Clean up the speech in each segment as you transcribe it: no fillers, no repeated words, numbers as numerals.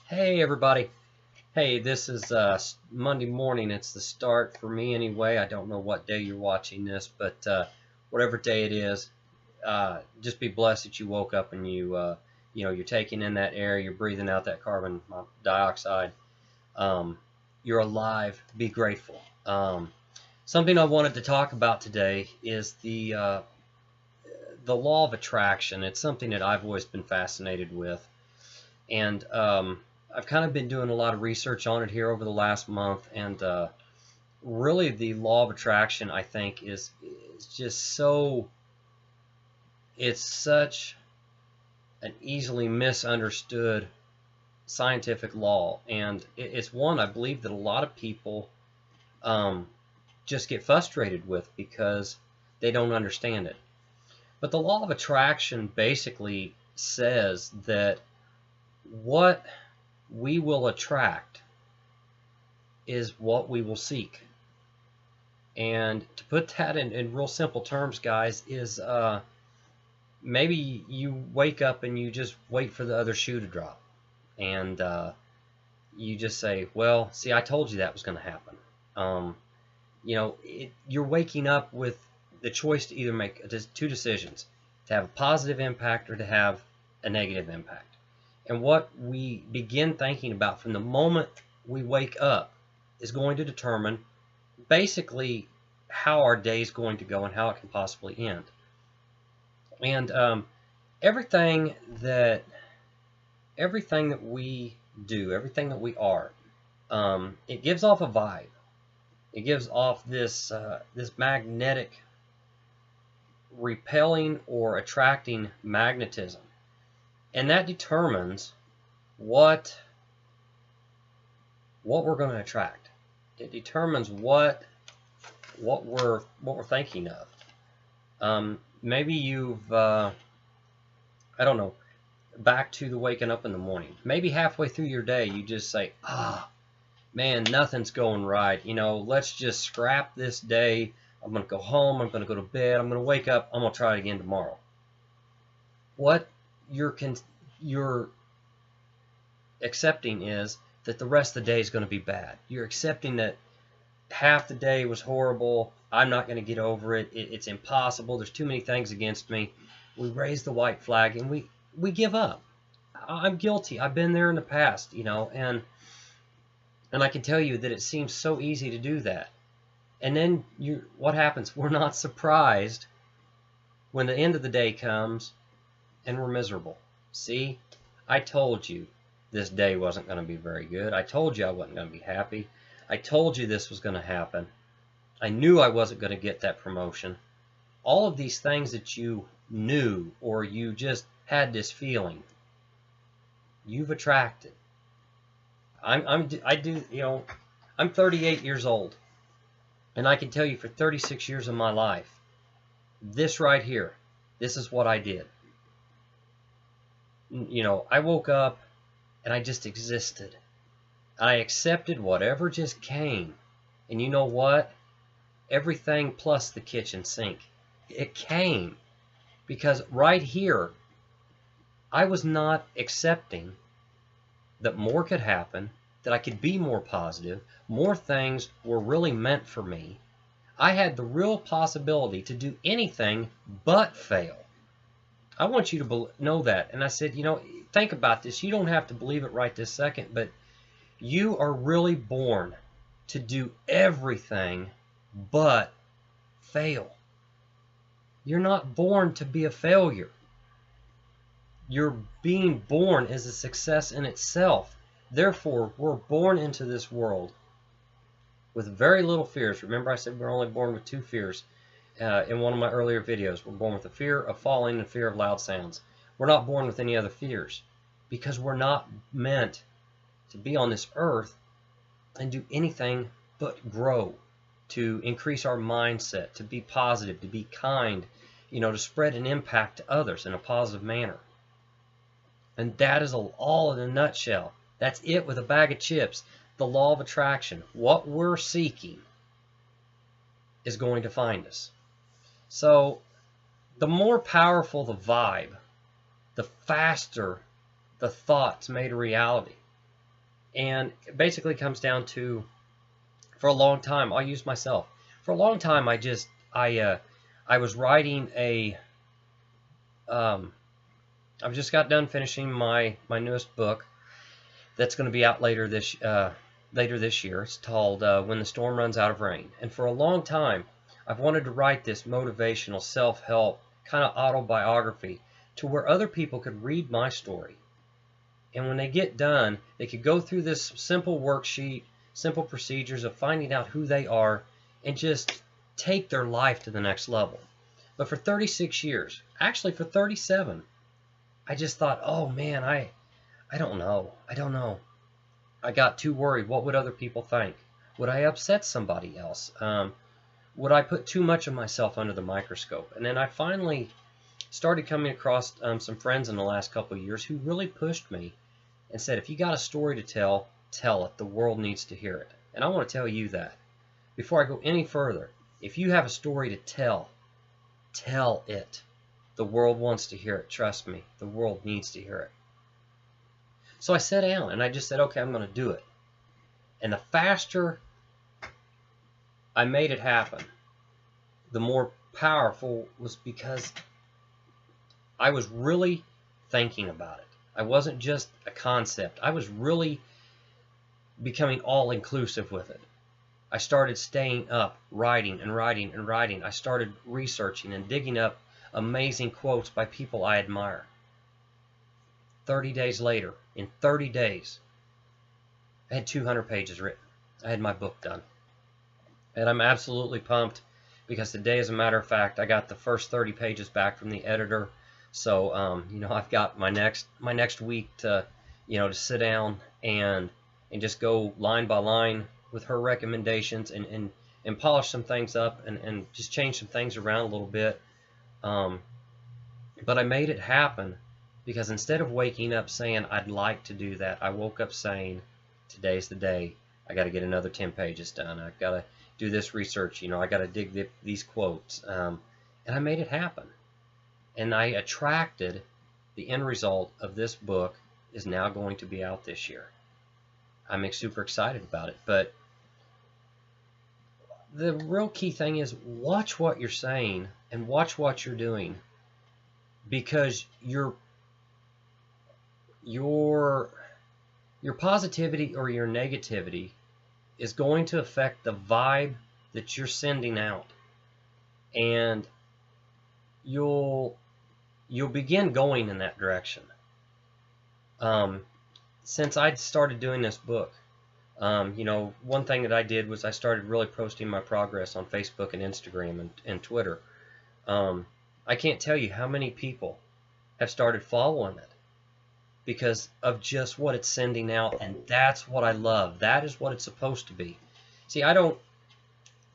Hey everybody. Hey, this is Monday morning. It's the start for me anyway. I don't know what day you're watching this, but whatever day it is, just be blessed that you woke up and you're taking in that air, you're breathing out that carbon dioxide. You're alive. Be grateful. Something I wanted to talk about today is the law of attraction. It's something that I've always been fascinated with. And I've kind of been doing a lot of research on it here over the last month, and really the law of attraction, I think, is just so, it's such an easily misunderstood scientific law, and it's one I believe that a lot of people just get frustrated with because they don't understand it. But the law of attraction basically says that what we will attract is what we will seek. And to put that in real simple terms, guys, is maybe you wake up and you just wait for the other shoe to drop. And you just say, well, see, I told you that was going to happen. You're waking up with the choice to either make two decisions, to have a positive impact or to have a negative impact. And what we begin thinking about from the moment we wake up is going to determine basically how our day is going to go and how it can possibly end. And everything that we do, everything that we are, it gives off a vibe. It gives off this magnetic, repelling or attracting magnetism. And that determines what we're going to attract. It determines what we're thinking of. Maybe you've I don't know, back to the waking up in the morning. Maybe halfway through your day you just say, man, nothing's going right. Let's just scrap this day. I'm going to go home. I'm going to go to bed. I'm going to wake up. I'm going to try it again tomorrow. What you're accepting is that the rest of the day is going to be bad. You're accepting that half the day was horrible. I'm not going to get over it. It's impossible. There's too many things against me. We raise the white flag and we give up. I'm guilty. I've been there in the past, and I can tell you that it seems so easy to do that. And then what happens? We're not surprised when the end of the day comes and we're miserable. See, I told you this day wasn't going to be very good. I told you I wasn't going to be happy. I told you this was going to happen. I knew I wasn't going to get that promotion. All of these things that you knew, or you just had this feeling, you've attracted. I'm 38 years old, and I can tell you for 36 years of my life, this right here, this is what I did. I woke up and I just existed. I accepted whatever just came. And you know what? Everything plus the kitchen sink. It came. Because right here, I was not accepting that more could happen, that I could be more positive, more things were really meant for me. I had the real possibility to do anything but fail. I want you to know that. And I said, think about this. You don't have to believe it right this second, but you are really born to do everything but fail. You're not born to be a failure. You're being born as a success in itself. Therefore, we're born into this world with very little fears. Remember I said we're only born with 2 fears. In one of my earlier videos, we're born with the fear of falling and fear of loud sounds. We're not born with any other fears because we're not meant to be on this earth and do anything but grow, to increase our mindset, to be positive, to be kind, to spread an impact to others in a positive manner. And that is all in a nutshell. That's it with a bag of chips. The law of attraction. What we're seeking is going to find us. So the more powerful the vibe, the faster the thoughts made a reality. And it basically comes down to, for a long time, I'll use myself. For a long time, I was writing I've just got done finishing my newest book that's going to be out later this year. It's called When the Storm Runs Out of Rain. And for a long time, I've wanted to write this motivational, self-help, kind of autobiography to where other people could read my story. And when they get done, they could go through this simple worksheet, simple procedures of finding out who they are and just take their life to the next level. But for 36 years, actually for 37, I just thought, oh man, I don't know. I got too worried. What would other people think? Would I upset somebody else? Would I put too much of myself under the microscope? And then I finally started coming across some friends in the last couple of years who really pushed me and said, if you got a story to tell, tell it. The world needs to hear it. And I want to tell you that. Before I go any further, if you have a story to tell, tell it. The world wants to hear it. Trust me, the world needs to hear it. So I sat down and I just said, okay, I'm going to do it. And the faster I made it happen, the more powerful was because I was really thinking about it. I wasn't just a concept. I was really becoming all-inclusive with it. I started staying up, writing and writing and writing. I started researching and digging up amazing quotes by people I admire. 30 days later, in 30 days, I had 200 pages written. I had my book done. And I'm absolutely pumped because today, as a matter of fact, I got the first 30 pages back from the editor. So, I've got my next week to, to sit down and just go line by line with her recommendations and polish some things up and just change some things around a little bit. But I made it happen because instead of waking up saying I'd like to do that, I woke up saying today's the day. I got to get another 10 pages done. I've got to do this research. I got to dig these quotes. And I made it happen. And I attracted the end result of this book is now going to be out this year. I'm super excited about it. But the real key thing is watch what you're saying and watch what you're doing, because your positivity or your negativity is going to affect the vibe that you're sending out, and you'll begin going in that direction. Since I started doing this book, one thing that I did was I started really posting my progress on Facebook and Instagram and Twitter. I can't tell you how many people have started following it because of just what it's sending out, and that's what I love. That is what it's supposed to be. See, I don't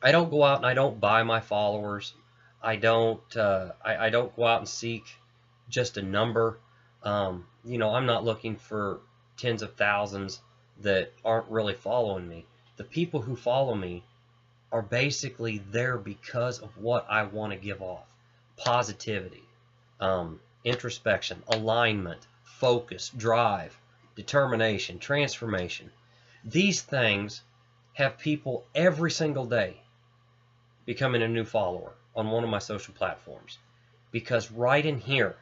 go out and I don't buy my followers. I don't go out and seek just a number. I'm not looking for tens of thousands that aren't really following me. The people who follow me are basically there because of what I want to give off. Positivity, introspection, alignment, focus, drive, determination, transformation. These things have people every single day becoming a new follower on one of my social platforms, because right in here,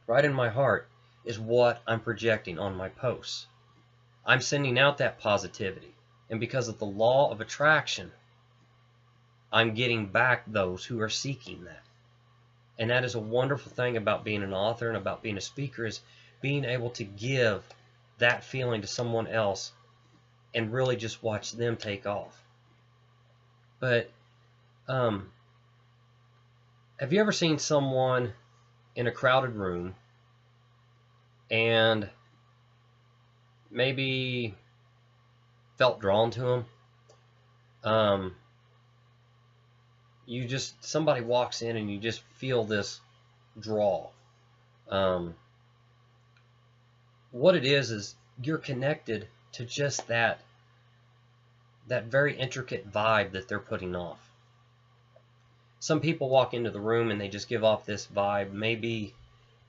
right in my heart, is what I'm projecting on my posts. I'm sending out that positivity, and because of the law of attraction, I'm getting back those who are seeking that. And that is a wonderful thing about being an author and about being a speaker, is being able to give that feeling to someone else and really just watch them take off. But have you ever seen someone in a crowded room and maybe felt drawn to them? Somebody walks in and you just feel this draw. What it is you're connected to just that very intricate vibe that they're putting off. Some people walk into the room and they just give off this vibe. Maybe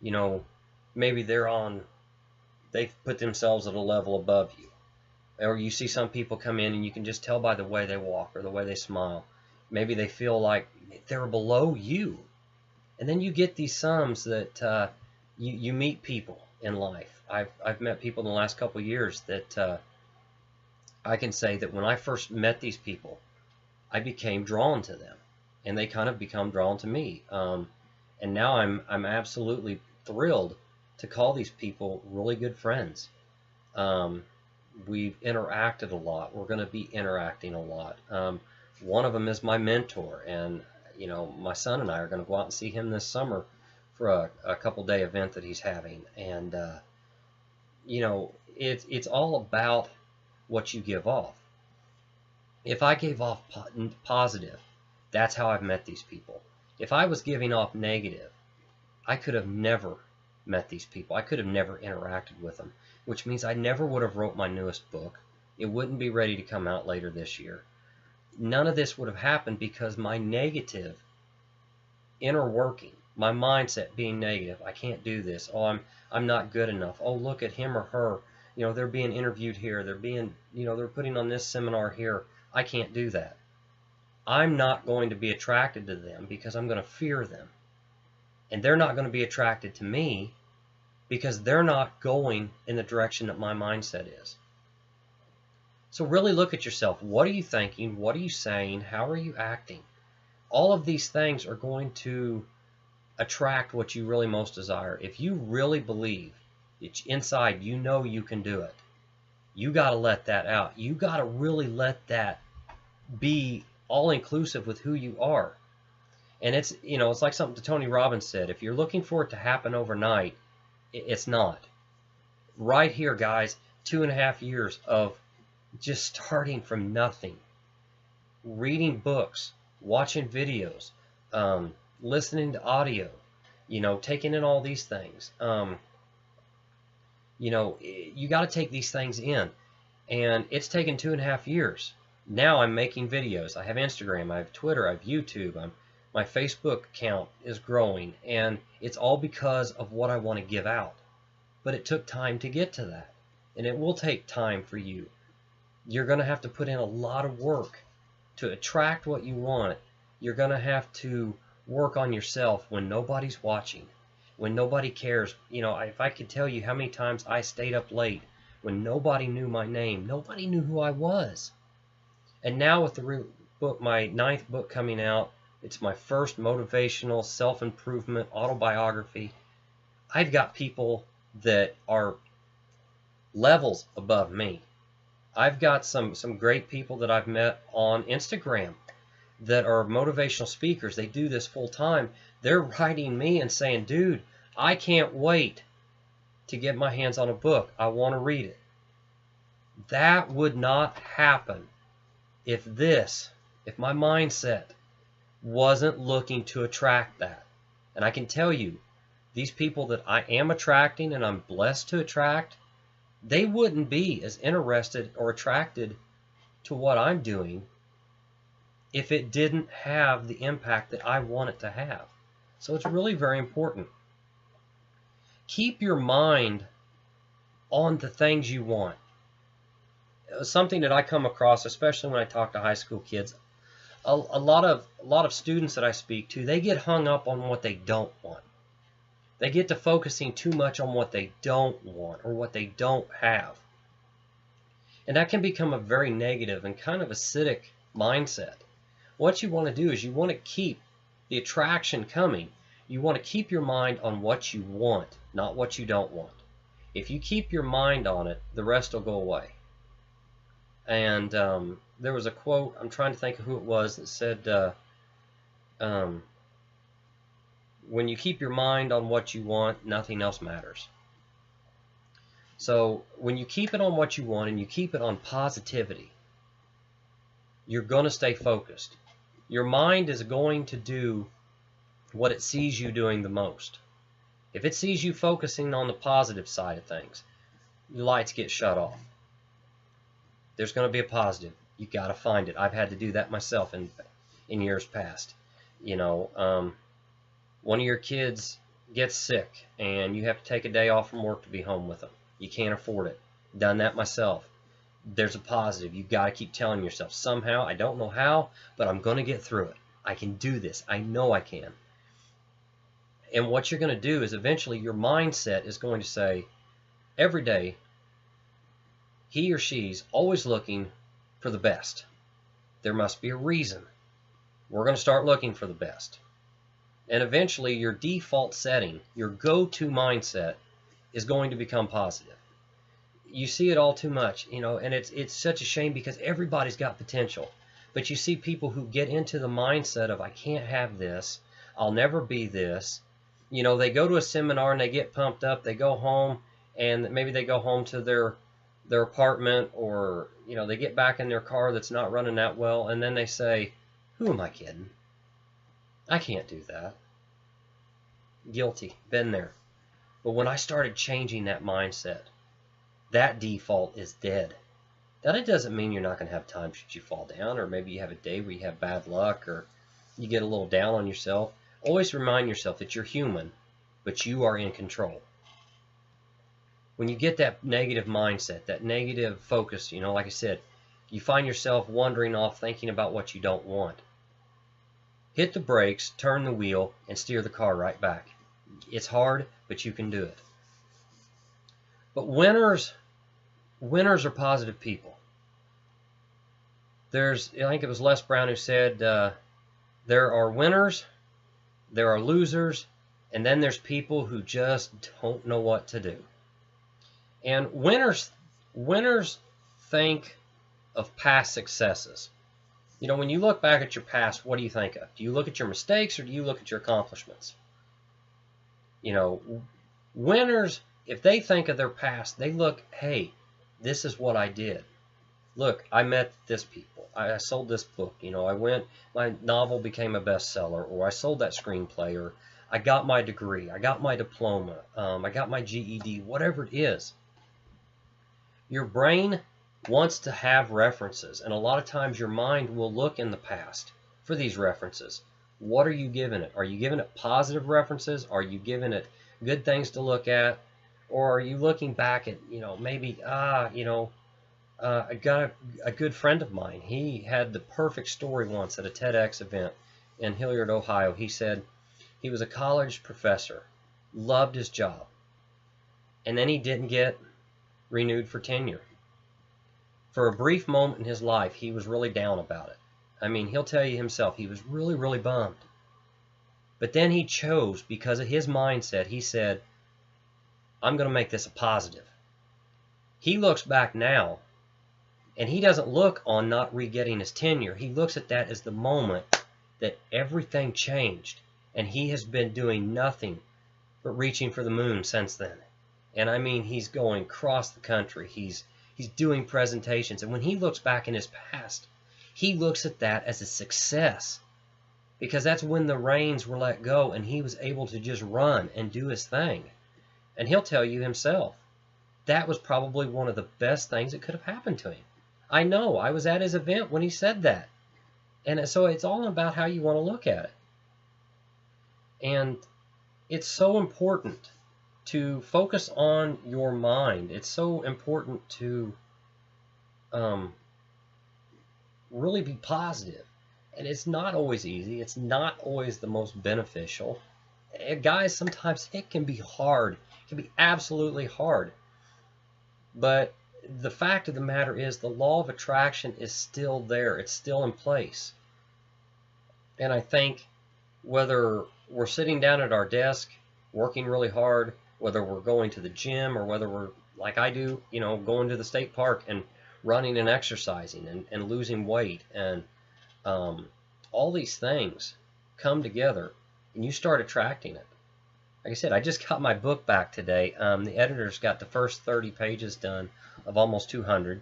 they're on they've put themselves at a level above you. Or you see some people come in and you can just tell by the way they walk or the way they smile. Maybe they feel like they're below you. And then you get these sums that you meet people in life. I've met people in the last couple of years that I can say that when I first met these people, I became drawn to them, and they kind of become drawn to me. And now I'm absolutely thrilled to call these people really good friends. We've interacted a lot. We're going to be interacting a lot. One of them is my mentor, and my son and I are going to go out and see him this summer for a couple-day event that he's having. And it's all about what you give off. If I gave off positive, that's how I've met these people. If I was giving off negative, I could have never met these people. I could have never interacted with them, which means I never would have wrote my newest book. It wouldn't be ready to come out later this year. None of this would have happened because my negative inner working, my mindset being negative, I can't do this. Oh, I'm not good enough. Oh, look at him or her. They're being interviewed here. They're being, they're putting on this seminar here. I can't do that. I'm not going to be attracted to them because I'm going to fear them. And they're not going to be attracted to me because they're not going in the direction that my mindset is. So really look at yourself. What are you thinking? What are you saying? How are you acting? All of these things are going to attract what you really most desire. If you really believe it's inside, you can do it. You got to let that out. You got to really let that be all-inclusive with who you are. And it's like something that Tony Robbins said. If you're looking for it to happen overnight, it's not. Right here, guys, 2.5 years of just starting from nothing. Reading books, watching videos, listening to audio, taking in all these things. You got to take these things in. And it's taken 2.5 years. Now I'm making videos. I have Instagram, I have Twitter, I have YouTube. My Facebook account is growing. And it's all because of what I want to give out. But it took time to get to that. And it will take time for you. You're going to have to put in a lot of work to attract what you want. You're going to have to work on yourself when nobody's watching, when nobody cares. If I could tell you how many times I stayed up late when nobody knew my name, nobody knew who I was. And now with the book, my 9th book coming out, it's my first motivational self-improvement autobiography. I've got people that are levels above me. I've got some great people that I've met on Instagram that are motivational speakers. They do this full time. They're writing me and saying, dude, I can't wait to get my hands on a book. I want to read it. That would not happen if my mindset wasn't looking to attract that. And I can tell you, these people that I am attracting and I'm blessed to attract, they wouldn't be as interested or attracted to what I'm doing if it didn't have the impact that I want it to have. So it's really very important. Keep your mind on the things you want. Something that I come across, especially when I talk to high school kids, a lot of students that I speak to, they get hung up on what they don't want. They get to focusing too much on what they don't want or what they don't have. And that can become a very negative and kind of acidic mindset. What you want to do is you want to keep the attraction coming. You want to keep your mind on what you want, not what you don't want. If you keep your mind on it, the rest will go away. And there was a quote, I'm trying to think of who it was, that said, when you keep your mind on what you want, nothing else matters. So when you keep it on what you want and you keep it on positivity, you're going to stay focused. Your mind is going to do what it sees you doing the most. If it sees you focusing on the positive side of things, your lights get shut off. There's going to be a positive. You got to find it. I've had to do that myself in years past. One of your kids gets sick and you have to take a day off from work to be home with them. You can't afford it. Done that myself. There's a positive. You got to keep telling yourself, somehow, I don't know how, but I'm going to get through it. I can do this. I know I can. And what you're going to do is eventually your mindset is going to say, every day, he or she's always looking for the best. There must be a reason. We're going to start looking for the best. And eventually your default setting, your go-to mindset, is going to become positive. You see it all too much, you know, and it's such a shame because everybody's got potential. But you see people who get into the mindset of, I can't have this, I'll never be this. You know, they go to a seminar and they get pumped up, they go home, and maybe they go home to their apartment, or, you know, they get back in their car that's not running that well, and then they say, who am I kidding? I can't do that. Guilty. Been there. But when I started changing that mindset, that default is dead. Now, that doesn't mean you're not going to have times should you fall down, or maybe you have a day where you have bad luck, or you get a little down on yourself. Always remind yourself that you're human, but you are in control. When you get that negative mindset, that negative focus, you know, like I said, you find yourself wandering off thinking about what you don't want. Hit the brakes, turn the wheel, and steer the car right back. It's hard, but you can do it. But winners are positive people. I think it was Les Brown who said, there are winners, there are losers, and then there's people who just don't know what to do. And winners think of past successes. You know, when you look back at your past, what do you think of? Do you look at your mistakes, or do you look at your accomplishments? You know, winners, if they think of their past, they look, hey, this is what I did. Look, I met this people. I sold this book. You know, my novel became a bestseller, or I sold that screenplay, or I got my degree, I got my diploma, I got my GED, whatever it is. Your brain wants to have references, and a lot of times your mind will look in the past for these references. What are you giving it? Are you giving it positive references? Are you giving it good things to look at? Or are you looking back at, you know, maybe, I got a good friend of mine. He had the perfect story once at a TEDx event in Hilliard, Ohio. He said he was a college professor, loved his job, and then he didn't get renewed for tenure. For a brief moment in his life, he was really down about it. I mean, he'll tell you himself, he was really, really bummed. But then he chose, because of his mindset, he said, I'm going to make this a positive. He looks back now, and he doesn't look on not re-getting his tenure. He looks at that as the moment that everything changed, and he has been doing nothing but reaching for the moon since then. And I mean, he's going across the country. He's doing presentations. And when he looks back in his past, he looks at that as a success, because that's when the reins were let go and he was able to just run and do his thing. And he'll tell you himself, that was probably one of the best things that could have happened to him. I know, I was at his event when he said that. And so it's all about how you want to look at it. And it's so important to focus on your mind. It's so important to really be positive. And it's not always easy. It's not always the most beneficial. Guys, sometimes it can be hard. It can be absolutely hard. But the fact of the matter is, the law of attraction is still there. It's still in place. And I think whether we're sitting down at our desk, working really hard, whether we're going to the gym, or whether we're, like I do, you know, going to the state park and running and exercising and losing weight, and all these things come together and you start attracting it. Like I said, I just got my book back today. The editor's got the first 30 pages done of almost 200.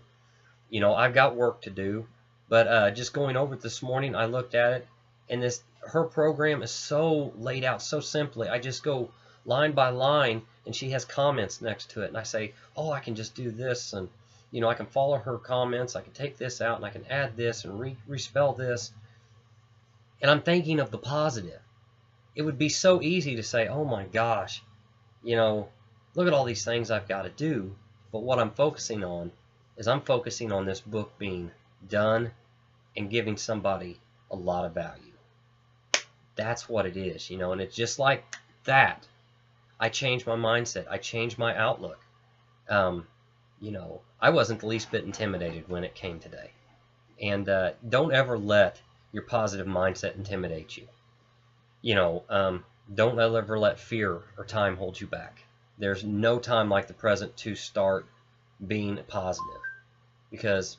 You know, I've got work to do, but just going over it this morning, I looked at it, and her program is so laid out so simply. I just go line by line, and she has comments next to it, and I say, oh, I can just do this, and you know, I can follow her comments, I can take this out, and I can add this and respell this. And I'm thinking of the positive. It would be so easy to say, oh my gosh, you know, look at all these things I've got to do. But what I'm focusing on is I'm focusing on this book being done and giving somebody a lot of value. That's what it is, you know, and it's just like that. I changed my mindset. I changed my outlook. You know, I wasn't the least bit intimidated when it came today. And don't ever let your positive mindset intimidate you. You know, don't ever let fear or time hold you back. There's no time like the present to start being positive. Because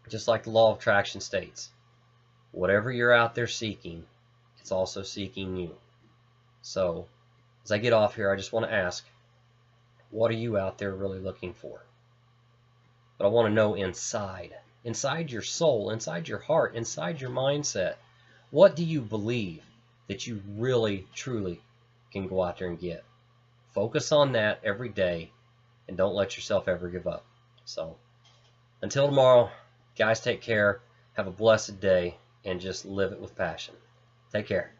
just like the law of attraction states, whatever you're out there seeking, it's also seeking you. So, as I get off here, I just want to ask, what are you out there really looking for? But I want to know inside your soul, inside your heart, inside your mindset, what do you believe that you really, truly can go out there and get? Focus on that every day, and don't let yourself ever give up. So, until tomorrow, guys, take care. Have a blessed day, and just live it with passion. Take care.